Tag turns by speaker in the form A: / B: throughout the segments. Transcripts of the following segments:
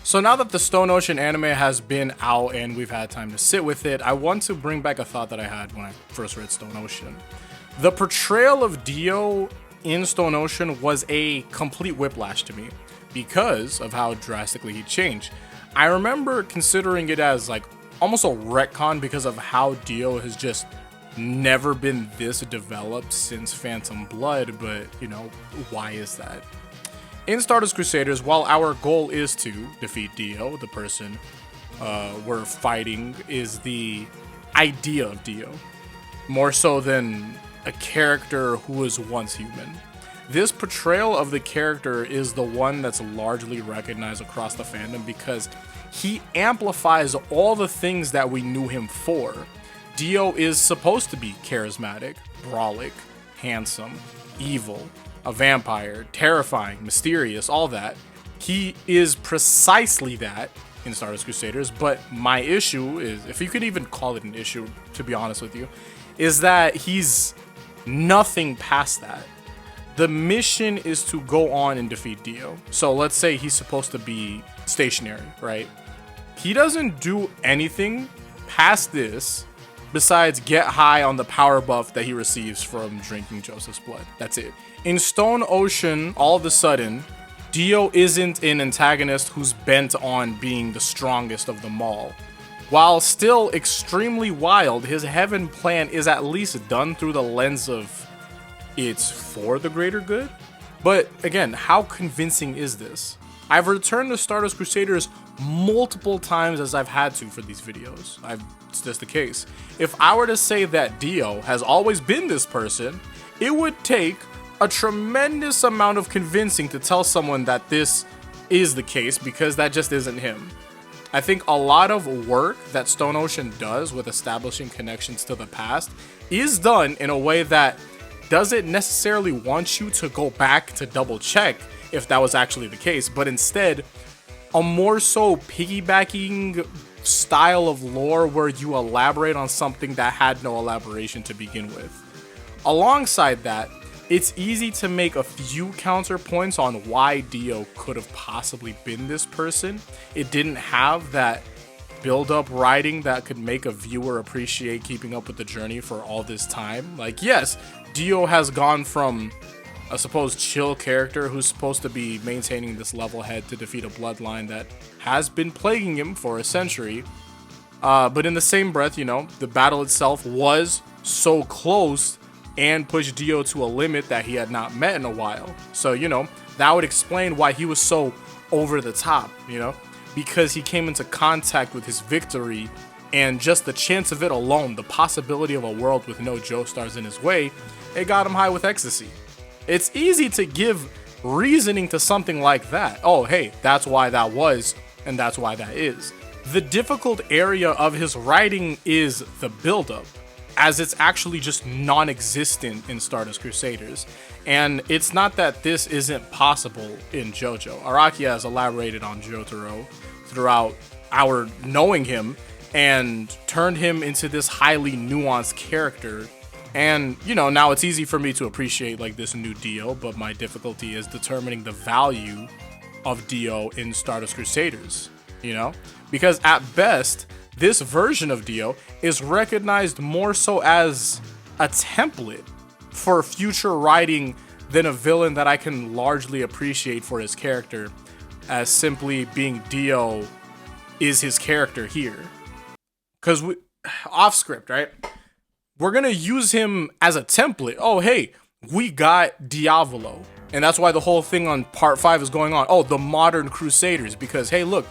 A: So now that the Stone Ocean anime has been out and we've had time to sit with it, I want to bring back a thought that I had when I first read Stone Ocean. The portrayal of Dio in Stone Ocean was a complete whiplash to me because of how drastically he changed. I remember considering it as like almost a retcon because of how Dio has just never been this developed since Phantom Blood, but you know, why is that? In Stardust Crusaders, while our goal is to defeat Dio, the person we're fighting is the idea of Dio, more so than a character who was once human. This portrayal of the character is the one that's largely recognized across the fandom because he amplifies all the things that we knew him for. Dio is supposed to be charismatic, brawlic, handsome, evil, a vampire, terrifying, mysterious, all that. He is precisely that in Stardust Crusaders, but my issue is, if you could even call it an issue, to be honest with you, is that he's nothing past that. The mission is to go on and defeat Dio. So let's say he's supposed to be stationary, right? He doesn't do anything past this besides get high on the power buff that he receives from drinking Joseph's blood. That's it. In Stone Ocean, all of a sudden, Dio isn't an antagonist who's bent on being the strongest of them all. While still extremely wild, his heaven plan is at least done through the lens of it's for the greater good. But again, how convincing is this? I've returned to Stardust Crusaders multiple times as I've had to for these videos. It's just the case. If I were to say that Dio has always been this person, it would take a tremendous amount of convincing to tell someone that this is the case, because that just isn't him. I think a lot of work that Stone Ocean does with establishing connections to the past is done in a way that doesn't necessarily want you to go back to double check if that was actually the case, but instead a more so piggybacking style of lore where you elaborate on something that had no elaboration to begin with. Alongside that, it's easy to make a few counterpoints on why Dio could have possibly been this person. It didn't have that build-up writing that could make a viewer appreciate keeping up with the journey for all this time. Like, yes, Dio has gone from a supposed chill character who's supposed to be maintaining this level head to defeat a bloodline that has been plaguing him for a century. But in the same breath, you know, the battle itself was so close and pushed Dio to a limit that he had not met in a while. So, you know, that would explain why he was so over the top, you know, because he came into contact with his victory, and just the chance of it alone, the possibility of a world with no Joestars in his way, it got him high with ecstasy. It's easy to give reasoning to something like that. Oh, hey, that's why that was, and that's why that is. The difficult area of his writing is the buildup, as it's actually just non-existent in Stardust Crusaders. And it's not that this isn't possible in JoJo. Araki has elaborated on Jotaro throughout our knowing him and turned him into this highly nuanced character. And, you know, now it's easy for me to appreciate like this new Dio, but my difficulty is determining the value of Dio in Stardust Crusaders, you know? Because at best, this version of Dio is recognized more so as a template for future writing than a villain that I can largely appreciate for his character, as simply being Dio is his character here. Because off script, right? We're going to use him as a template. Oh, hey, we got Diavolo. And that's why the whole thing on part 5 is going on. Oh, the modern Crusaders. Because, hey, look,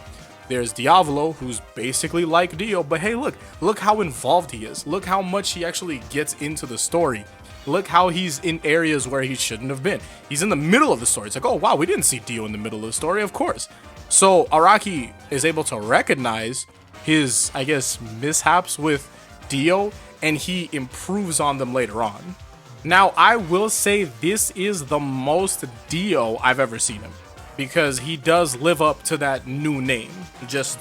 A: there's Diavolo, who's basically like Dio, but hey, look how involved he is. Look how much he actually gets into the story. Look how he's in areas where he shouldn't have been. He's in the middle of the story. It's like, oh, wow, we didn't see Dio in the middle of the story, of course. So Araki is able to recognize his, I guess, mishaps with Dio, and he improves on them later on. Now, I will say this is the most Dio I've ever seen him, because he does live up to that new name. Just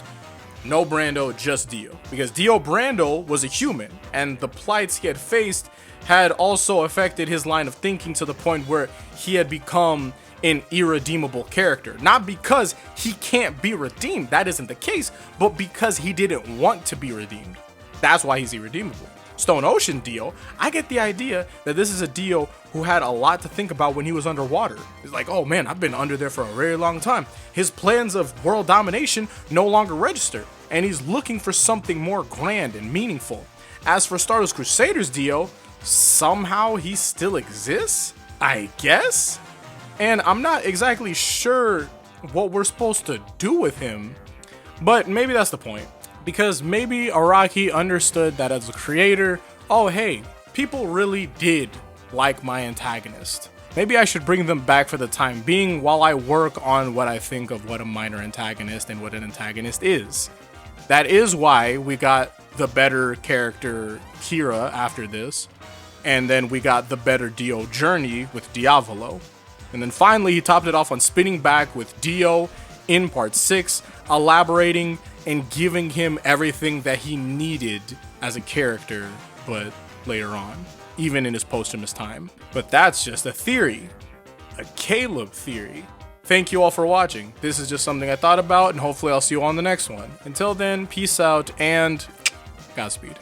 A: no Brando, just Dio. Because Dio Brando was a human, and the plights he had faced had also affected his line of thinking to the point where he had become an irredeemable character. Not because he can't be redeemed, that isn't the case, but because he didn't want to be redeemed. That's why he's irredeemable. Stone Ocean Dio, I get the idea that this is a Dio who had a lot to think about when he was underwater. He's like, oh man, I've been under there for a very long time. His plans of world domination no longer register, and he's looking for something more grand and meaningful. As for Stardust Crusaders Dio, somehow he still exists, I guess? And I'm not exactly sure what we're supposed to do with him, but maybe that's the point. Because maybe Araki understood that as a creator, oh hey, people really did like my antagonist. Maybe I should bring them back for the time being while I work on what I think of what a minor antagonist and what an antagonist is. That is why we got the better character Kira after this, and then we got the better Dio journey with Diavolo. And then finally he topped it off on spinning back with Dio in part 6, elaborating and giving him everything that he needed as a character, but later on, even in his posthumous time. But that's just a theory, a Caleb theory. Thank you all for watching. This is just something I thought about, and hopefully I'll see you all on the next one. Until then, peace out and Godspeed.